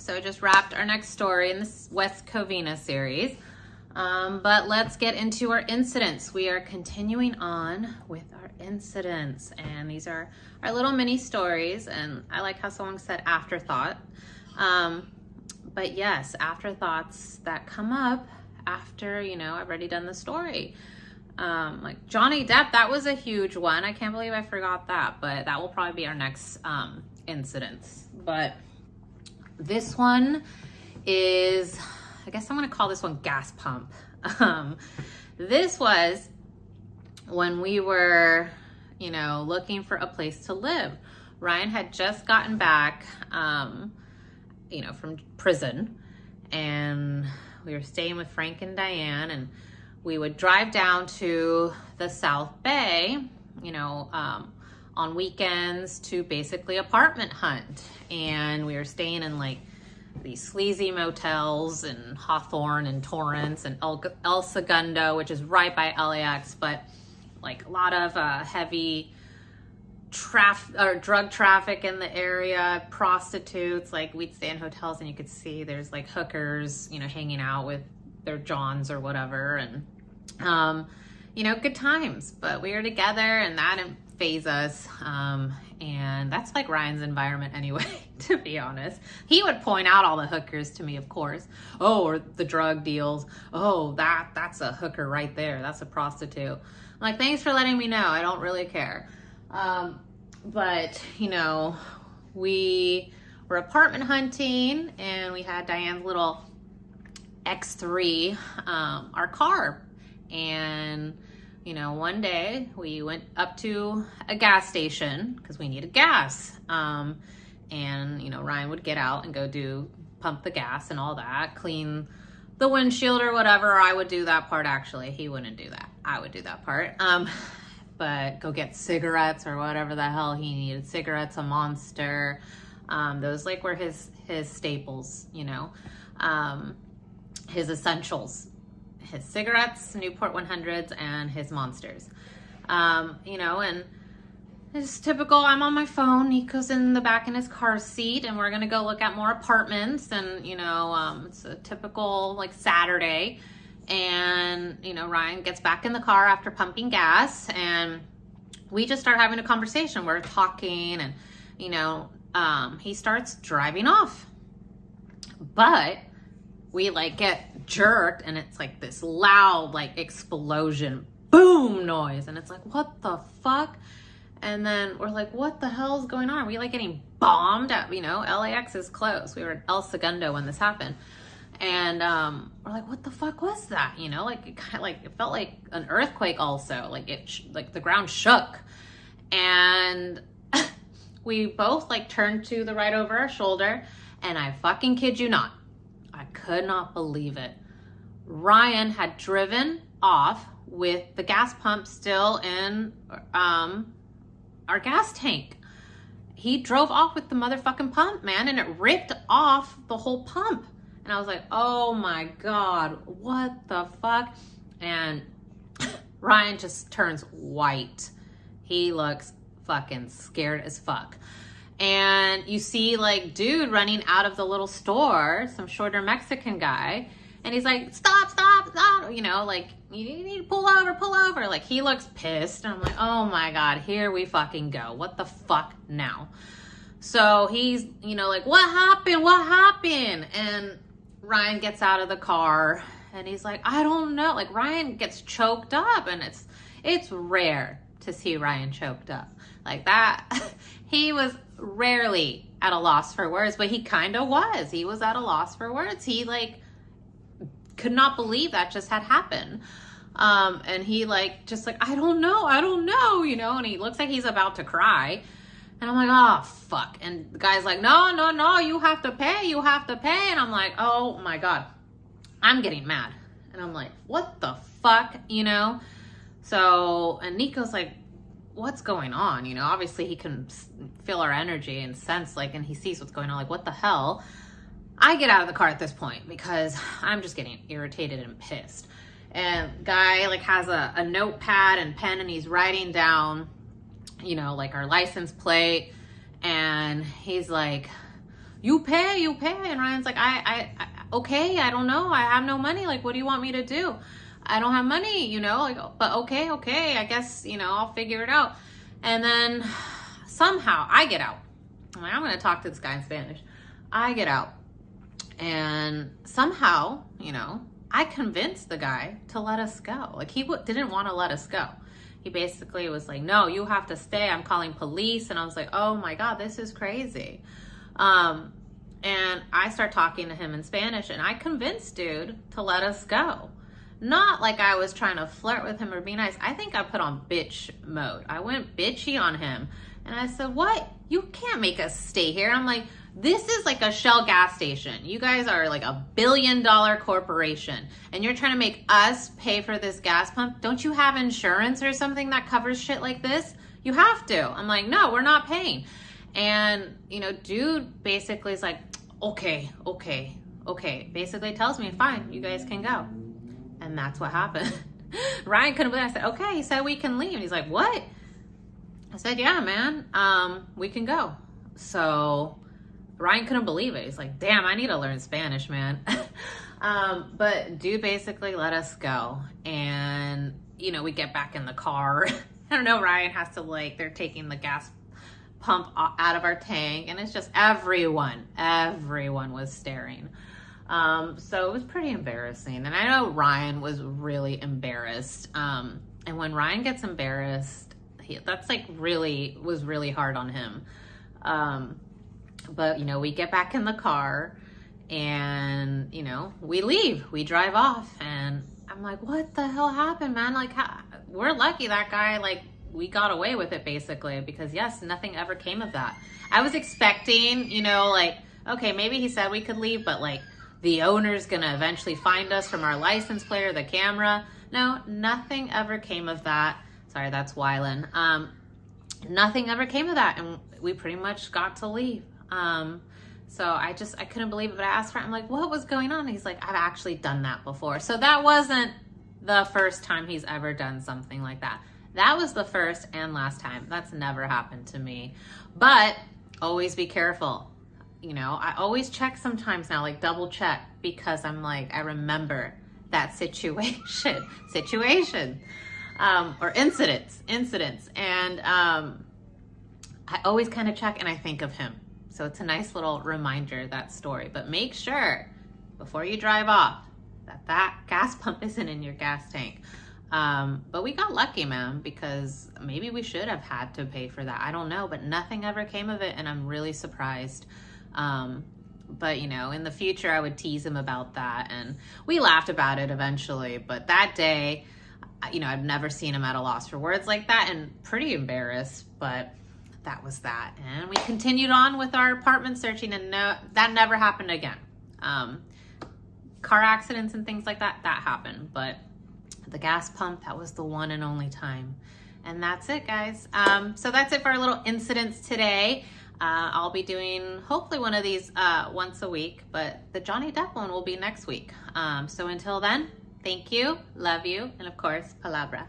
So just wrapped our next story in this West Covina series. But let's get into our incidents. We are continuing on with our incidents, and these are our little mini stories. And I like how someone said afterthought. But yes, afterthoughts that come up after, you know, I've already done the story. Like Johnny Depp, that was a huge one. I can't believe I forgot that, but that will probably be our next incidents. But this one is, I guess I'm gonna call this one gas pump. This was when we were, you know, looking for a place to live. Ryan had just gotten back, you know, from prison, and we were staying with Frank and Diane, and we would drive down to the South Bay, you know, on weekends to basically apartment hunt. And we were staying in like these sleazy motels in Hawthorne and Torrance and El Segundo, which is right by LAX, but like a lot of heavy drug traffic in the area, prostitutes. Like we'd stay in hotels and you could see there's like hookers, you know, hanging out with their Johns or whatever. And you know, good times, but we were together and that didn't faze us. And that's like Ryan's environment anyway, to be honest. He would point out all the hookers to me, of course. Oh, or the drug deals. Oh, that's a hooker right there. That's a prostitute. I'm like, thanks for letting me know. I don't really care. But you know, we were apartment hunting and we had Diane's little X3, our car. And, you know, one day we went up to a gas station because we needed gas. And, you know, Ryan would get out and go pump the gas and all that, clean the windshield or whatever. I would do that part, actually. He wouldn't do that. I would do that part. But go get cigarettes or whatever the hell he needed. Cigarettes, a Monster. Those like were his staples, you know, his essentials. His cigarettes, Newport 100s, and his Monsters. You know, and it's typical. I'm on my phone. Nico's in the back in his car seat, and we're gonna go look at more apartments. And you know, it's a typical like Saturday. And you know, Ryan gets back in the car after pumping gas, and we just start having a conversation. We're talking, and you know, he starts driving off, but we like get jerked, and it's like this loud like explosion boom noise, and it's like, what the fuck? And then we're like, what the hell is going on? Are we like getting bombed at, you know, LAX is closed. We were in El Segundo when this happened. And we're like, what the fuck was that? You know, like it kind of like, it felt like an earthquake also. Like like the ground shook. And we both like turned to the right over our shoulder, and I fucking kid you not, I could not believe it. Ryan had driven off with the gas pump still in our gas tank. He drove off with the motherfucking pump, man, and it ripped off the whole pump. And I was like, oh my God, what the fuck? And Ryan just turns white. He looks fucking scared as fuck. And you see like dude running out of the little store, some shorter Mexican guy, and he's like, stop, stop, stop, you know, like, you need to pull over. Like, he looks pissed, and I'm like, oh my God, here we fucking go. What the fuck now? So he's, you know, like, what happened? And Ryan gets out of the car, and he's like, I don't know. Like, Ryan gets choked up, and it's rare to see Ryan choked up like that. He was rarely at a loss for words, but he kind of was. He was at a loss for words. He like could not believe that just had happened. And he like, just like, I don't know, you know, and he looks like he's about to cry. And I'm like, oh, fuck. And the guy's like, no, you have to pay. And I'm like, oh my God, I'm getting mad. And I'm like, what the fuck, you know? So, and Nico's like, what's going on? You know, obviously he can feel our energy and sense like, and he sees what's going on. Like, what the hell? I get out of the car at this point because I'm just getting irritated and pissed. And guy like has a notepad and pen, and he's writing down, you know, like our license plate. And he's like, you pay. And Ryan's like, okay, I don't know. I have no money. Like, what do you want me to do? I don't have money, you know, like, but okay, I guess, you know, I'll figure it out. And then somehow I get out. I'm like, I'm going to talk to this guy in Spanish. I get out. And somehow, you know, I convinced the guy to let us go. Like, he didn't want to let us go. He basically was like, no, you have to stay. I'm calling police. And I was like, oh my God, this is crazy. And I start talking to him in Spanish, and I convinced dude to let us go. Not like I was trying to flirt with him or be nice. I think I put on bitch mode. I went bitchy on him. And I said, what? You can't make us stay here. I'm like, this is like a Shell gas station. You guys are like $1 billion corporation, and you're trying to make us pay for this gas pump. Don't you have insurance or something that covers shit like this? You have to. I'm like, no, we're not paying. And, you know, dude basically is like, okay. Basically tells me, fine, you guys can go. And that's what happened. Ryan couldn't believe it. I said, okay. He said we can leave. And he's like, what? I said, yeah, man, we can go. So Ryan couldn't believe it. He's like, damn, I need to learn Spanish, man. But dude basically let us go. And, you know, we get back in the car. I don't know, Ryan has to, like, they're taking the gas pump out of our tank. And it's just everyone was staring. So it was pretty embarrassing. And I know Ryan was really embarrassed. And when Ryan gets embarrassed, that's like was really hard on him. But, you know, we get back in the car and, you know, we leave, we drive off, and I'm like, what the hell happened, man? Like, we're lucky that guy, like, we got away with it basically, because yes, nothing ever came of that. I was expecting, you know, like, okay, maybe he said we could leave, but like the owner's gonna eventually find us from our license plate or the camera. No, nothing ever came of that. Sorry, that's Wylan. Nothing ever came of that, and we pretty much got to leave. So I couldn't believe it, but I asked Ryan, I'm like, what was going on? And he's like, I've actually done that before. So that wasn't the first time he's ever done something like that. That was the first and last time. That's never happened to me. But always be careful. You know, I always check sometimes now, like double check, because I'm like, I remember that situation, or incidents. And, I always kind of check and I think of him. So it's a nice little reminder, that story. But make sure before you drive off that gas pump isn't in your gas tank. But we got lucky, man, because maybe we should have had to pay for that. I don't know, but nothing ever came of it, and I'm really surprised. But, you know, in the future, I would tease him about that, and we laughed about it eventually. But that day, you know, I've never seen him at a loss for words like that, and pretty embarrassed, but that was that. And we continued on with our apartment searching, and no, that never happened again. Car accidents and things like that happened, but the gas pump, that was the one and only time. And that's it, guys. So that's it for our little incidents today. I'll be doing hopefully one of these once a week, but the Johnny Depp one will be next week. So until then, thank you, love you, and of course, palabra.